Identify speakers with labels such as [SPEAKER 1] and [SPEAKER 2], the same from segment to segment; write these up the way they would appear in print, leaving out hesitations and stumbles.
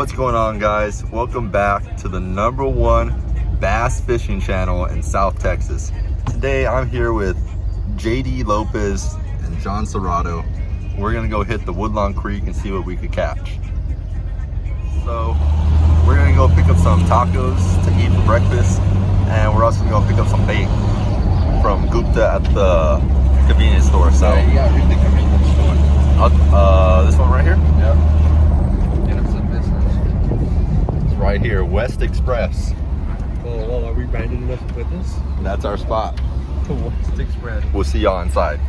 [SPEAKER 1] What's going on, guys? Welcome back to the #1 bass fishing channel in South Texas. Today I'm here with JD Lopez and John Serrato. We're gonna go hit the Woodlawn Creek and see what we could catch. So we're gonna go pick up some tacos to eat for breakfast, and we're also gonna go pick up some bait from Gupta at the convenience store. So
[SPEAKER 2] yeah, here's the convenience store.
[SPEAKER 1] This one right here?
[SPEAKER 2] Yep. Get him some business.
[SPEAKER 1] It's right here, West Express.
[SPEAKER 3] Well, are we branded enough with this?
[SPEAKER 1] That's our spot.
[SPEAKER 3] The West Express.
[SPEAKER 1] We'll see y'all inside.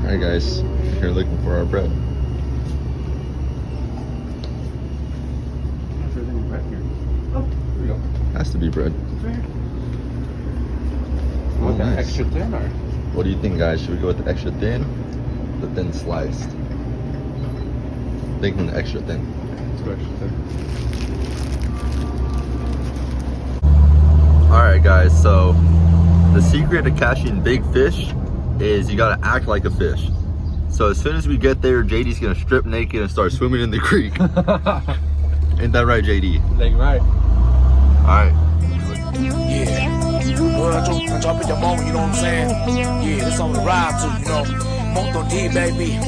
[SPEAKER 1] Alright guys, we're looking for our bread.
[SPEAKER 3] If there's any bread here. Oh, here we go.
[SPEAKER 1] Has to be bread.
[SPEAKER 3] It's right here.
[SPEAKER 1] Oh,
[SPEAKER 3] Want that
[SPEAKER 1] nice.
[SPEAKER 3] extra thin or?
[SPEAKER 1] What do you think, guys? Should we go with the extra thin, the thin sliced? Thinking the extra thin.
[SPEAKER 3] Let's go extra thin.
[SPEAKER 1] Alright guys, so the secret to catching big fish is you gotta act like a fish. So as soon as we get there, JD's gonna strip naked and start swimming in the creek. Ain't that right, JD?
[SPEAKER 3] Like, right.
[SPEAKER 1] Alright.
[SPEAKER 4] Yeah. Well, I drop in your moment, you know what I'm saying? Yeah, this on the ride too, you know. Moto D, baby.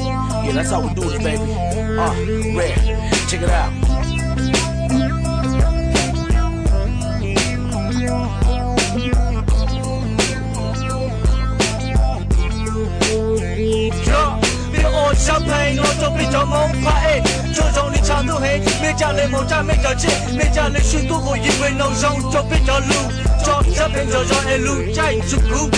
[SPEAKER 4] Yeah, that's how we do it, baby. Red. Check it out. Champagne, no to be your mom pie. Jojo ni chang to hey, me ja le mo ja me ja chi, me ja le shu tu ko yi we no zong to be your lu. Jo champagne jojo e lu chai chuku.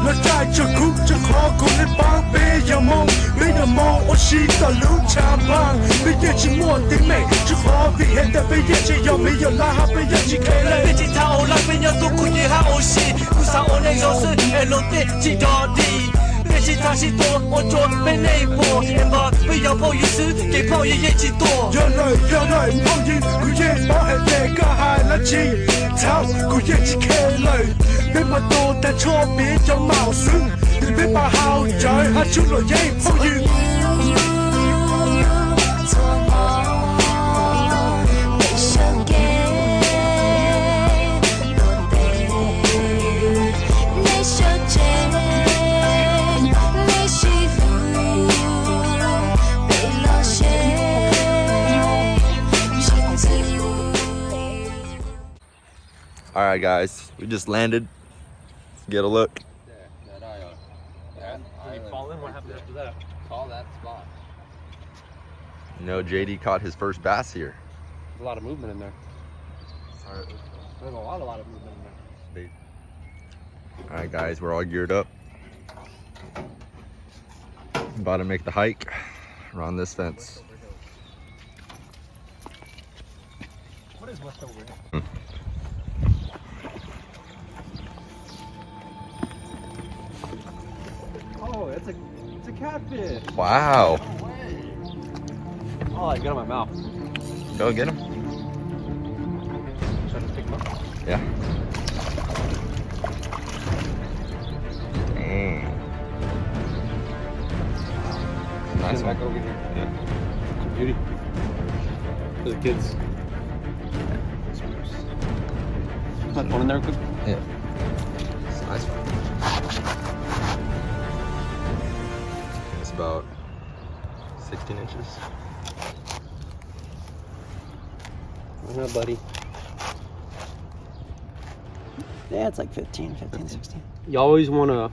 [SPEAKER 4] No chai chuku, chuko ko ni bang be your mom, be the mom o shi the lu champagne. Be ye chi mo ti me, chuko be he the be ye chi yo me yo la ha be ye chi ke le. Be chi ta o la be yo tu ku ye ha o shi, ku sa o ne yo se e lo te chi do di. 别是他是多，我做被内波，人把被咬破鱼丝，给泡也一起多。原来泡鱼，佢也把係這個係垃圾，炒佢一起騎雷，俾乜多但錯別有矛盾，你俾把後仔係出來一泡魚。
[SPEAKER 1] Alright guys, we just landed. Let's get a look.
[SPEAKER 2] Yeah, that island.
[SPEAKER 3] Did you fall in? What happened after that?
[SPEAKER 2] Call that spot.
[SPEAKER 1] You know, JD caught his first bass here.
[SPEAKER 3] There's a lot of movement in there. There's a lot of movement in there.
[SPEAKER 1] Alright guys, we're all geared up. About to make the hike around this fence.
[SPEAKER 3] What is left over here? Oh, it's a catfish.
[SPEAKER 1] Wow.
[SPEAKER 3] No way. Oh, I got it in my mouth.
[SPEAKER 1] Go get him.
[SPEAKER 3] Should I just pick him up?
[SPEAKER 1] Yeah. Dang. Nice
[SPEAKER 3] Back
[SPEAKER 1] one.
[SPEAKER 3] over here.
[SPEAKER 1] Yeah.
[SPEAKER 3] It's a beauty. For the kids. Put one in there quick.
[SPEAKER 1] Yeah. It's a nice one. It's about 16 inches.
[SPEAKER 3] Yeah, buddy. Yeah, it's like 15, 16. You always want to,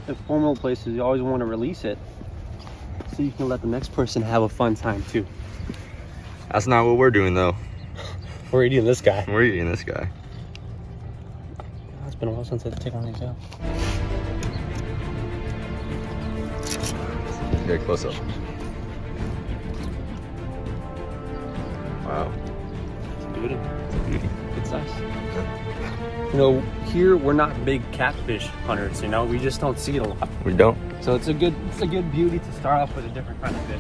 [SPEAKER 3] in formal places, you always want to release it so you can let the next person have a fun time too.
[SPEAKER 1] That's not what we're doing though.
[SPEAKER 3] We're eating this guy.
[SPEAKER 1] We're eating this guy.
[SPEAKER 3] It's been a while since I take one of these out.
[SPEAKER 1] Get close up. Wow.
[SPEAKER 3] It's a beauty.
[SPEAKER 1] It's a beauty.
[SPEAKER 3] Good size. You know, here we're not big catfish hunters, you know, we just don't see it a lot.
[SPEAKER 1] We don't.
[SPEAKER 3] So it's a good beauty to start off with a different kind of fish.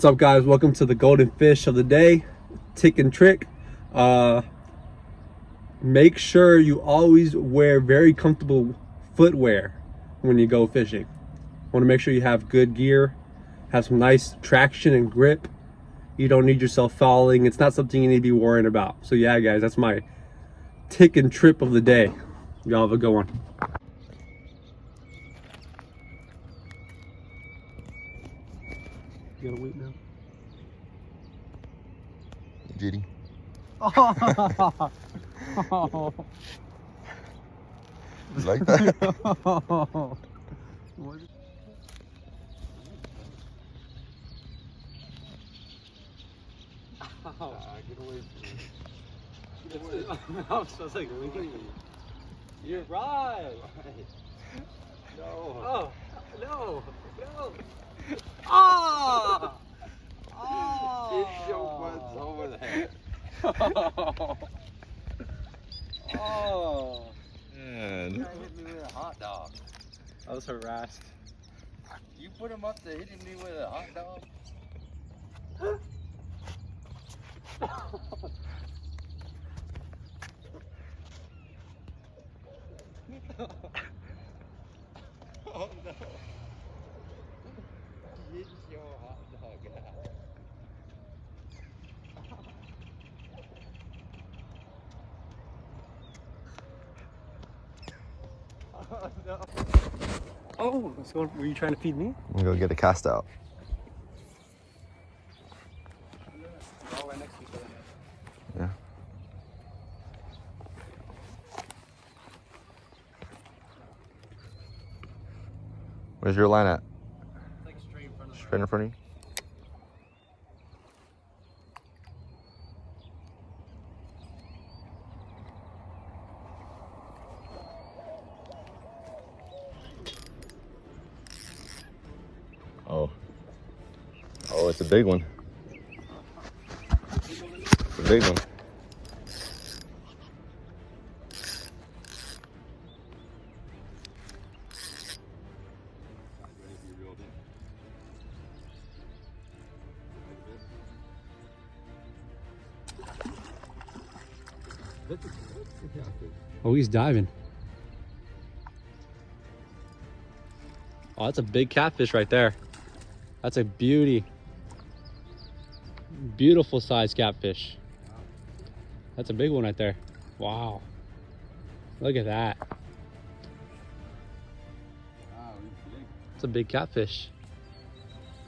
[SPEAKER 3] What's up, guys? Welcome to the golden fish of the day, tick and trick. Make sure you always wear very comfortable footwear when you go fishing. Want to make sure you have good gear, have some nice traction and grip. You don't need yourself fouling. It's not something you need to be worrying about. So yeah, guys, that's my tick and trip of the day. Y'all have a good one. You gotta wait now.
[SPEAKER 1] Jitty.
[SPEAKER 3] Oh.
[SPEAKER 1] You like that?
[SPEAKER 2] Get away from me.
[SPEAKER 3] I'm just like, you're right.
[SPEAKER 2] No.
[SPEAKER 3] Oh, no, no. Ah! Oh!
[SPEAKER 2] Get your butts over there.
[SPEAKER 3] Oh!
[SPEAKER 1] Man.
[SPEAKER 2] You hit me with a hot dog.
[SPEAKER 3] I was harassed.
[SPEAKER 2] You put him up to hitting me with a hot dog? Oh no. Get your hot dog out. Oh no.
[SPEAKER 3] Oh, so were you trying to feed me?
[SPEAKER 1] I'm gonna go get a cast out.
[SPEAKER 3] We're all right next to each other.
[SPEAKER 1] Yeah. Where's your line at?
[SPEAKER 3] It's like straight in front of
[SPEAKER 1] Straight in front of you? Oh. Oh, it's a big one. It's a big one.
[SPEAKER 3] Oh, he's diving. Oh, that's a big catfish right there. That's a beauty. Beautiful size catfish. That's a big one right there. Wow. Look at that. It's a big catfish.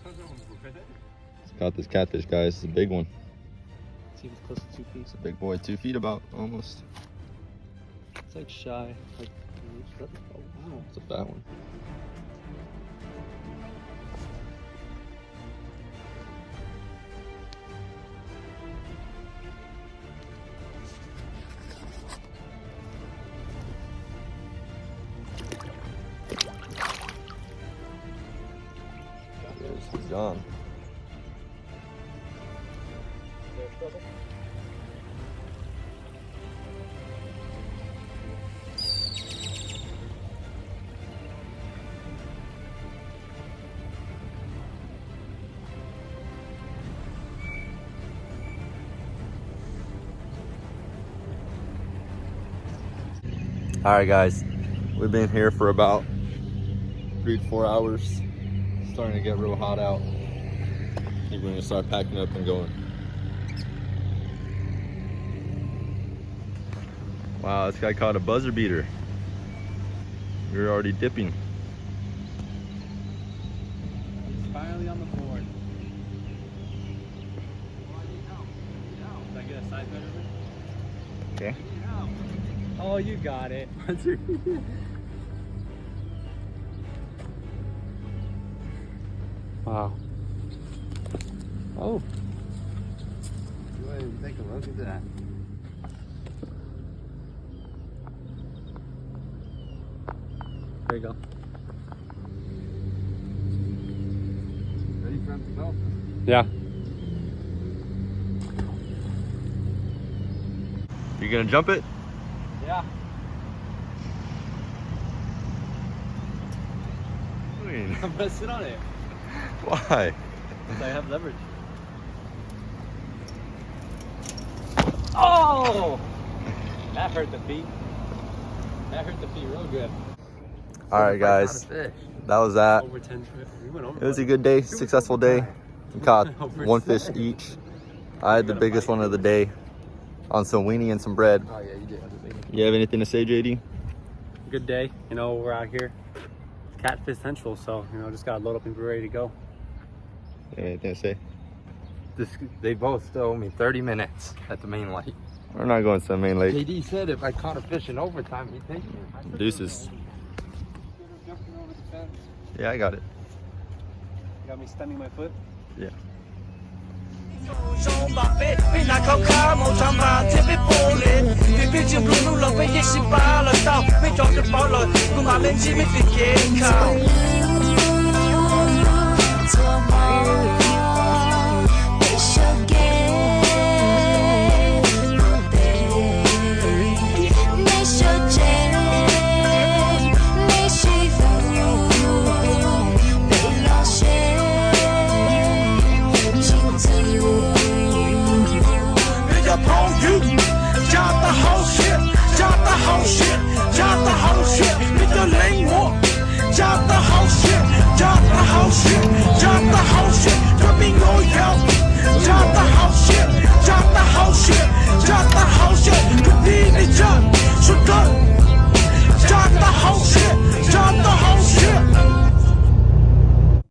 [SPEAKER 1] It's caught this catfish, guys. It's a big one.
[SPEAKER 3] See if it's close to 2 feet.
[SPEAKER 1] It's a big boy, 2 feet about, almost.
[SPEAKER 3] It's like shy. Like, oh, wow.
[SPEAKER 1] It's a fat one. There's John. All right, guys, we've been here for about 3 to 4 hours. It's starting to get real hot out. I think we're gonna start packing up and going. Wow, this guy caught a buzzer beater. We're already dipping.
[SPEAKER 3] He's finally on the board. Did I get a side measurement?
[SPEAKER 1] Okay.
[SPEAKER 3] Oh, you got it. Wow. Oh.
[SPEAKER 2] You won't even take a look at that.
[SPEAKER 3] There you go.
[SPEAKER 2] Ready for him to go?
[SPEAKER 3] Yeah.
[SPEAKER 1] You gonna jump it?
[SPEAKER 3] Yeah.
[SPEAKER 1] I mean,
[SPEAKER 3] I'm gonna sit on it.
[SPEAKER 1] why?
[SPEAKER 3] Because I have leverage.
[SPEAKER 2] Oh, that hurt the feet. That hurt the feet real good.
[SPEAKER 1] All right, guys. That was that.
[SPEAKER 3] Over 10. We went over.
[SPEAKER 1] It was a good day, successful day. We caught one fish each. I had the biggest one of the day on some weenie and some bread.
[SPEAKER 2] Oh yeah, you did.
[SPEAKER 1] You have anything to say, JD?
[SPEAKER 3] Good day. You know, we're out here. Catfish Central, so, you know, just got to load up and be ready to go.
[SPEAKER 1] Anything to say?
[SPEAKER 2] They both still owe me 30 minutes at the main light.
[SPEAKER 1] We're not going to the main lake.
[SPEAKER 2] JD said if I caught a fish in overtime, he'd take me.
[SPEAKER 1] Deuces. Yeah, I got it.
[SPEAKER 3] You got me stemming my foot?
[SPEAKER 1] Yeah.
[SPEAKER 4] 兄宝贝，被那口卡某场马特别玻璃，别别就路路了，被也是扒了到，被抓着包了，我马连起没得健康。